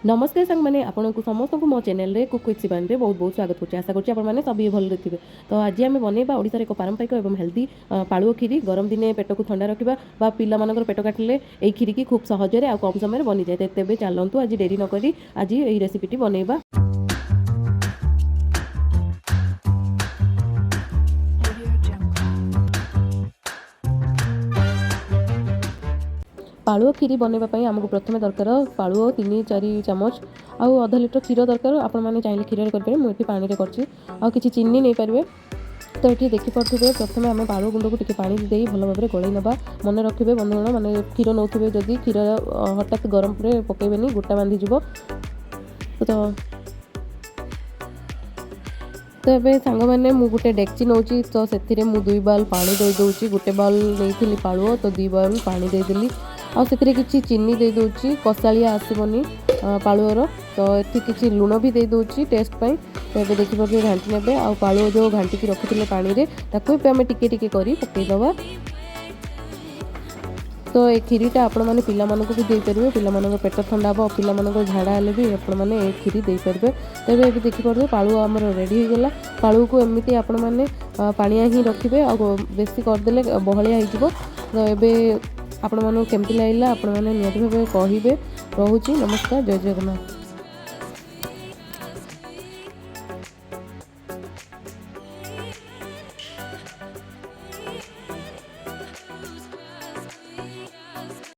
नमस्कार सांग मैंने आपको समस्त को मो चैनल रे कुक विथ शिवानी रे बहुत बहुत स्वागत करछि। आशा करछि आपण माने सभी भल थे। तो आज आम बनइबा ओडिसा एक पारंपरिक और हेल्दी पालुओ खीरी। गरम दिने पेट को ठंडा रखा बा पिला मानकर पेट काटिले एई खीरी की खूब सहजरे आ कम समय बनी जाए। तेबे चलंतु आज डेरी न करी आज एई रेसिपीटी बनइबा। पालुओ खीरी बनवाई आमको प्रथम दरकार पालुओ 3-4 चामच आउ अधा लिटर क्षीर दरकार। आपण मैंने चाहिए क्षीर करेंगे, मुझे पानी में करछि आउ किछि चीनी नहीं पारे। तो ये देखिपे प्रथम आम पालुओ गुंड को टिके पानी दे भल भाव गलई नवा। मन रखिए बंधुगण मैंने क्षीर नौथे जदि क्षीर हठात गरम पकेबेनी गोटा बांधीज। तो ये सांग मैंने गोटे डेक्ची नौची तो से 2 बाउल पानी दे दूची। गोटे बाउल नहीं पालुओ तो 2 बाउल पानी देदेली आउ से किसी चीनी दे दूची कषाଳିया आसबनी पालुओर। तो ये किसी लुण भी दे दूची टेस्ट पाई। तो ये देखिए घाटी ने आउ पालुओ जो घाटी रखी पानी रे ताकू आम टिके टिके करी पकईदबा। तो ये खीरीटा आपण मैंने पिला मानक भी दे पारे। पिला पेट ठंडा हे पिला झाड़ा हेले भी आपण मैंने ये खीरी दे पारे। तो ये देखिए पालुओ आमर रेडी हो गला। पालुओ को एमती आपण मैंने पानिया ही रखिए आ बेसी करदे बहलिया हो। तो ये आपण मानक केमती लागला आपण मैंने निहत भाव कहिबे। रहुची नमस्कार, जय जगन्नाथ।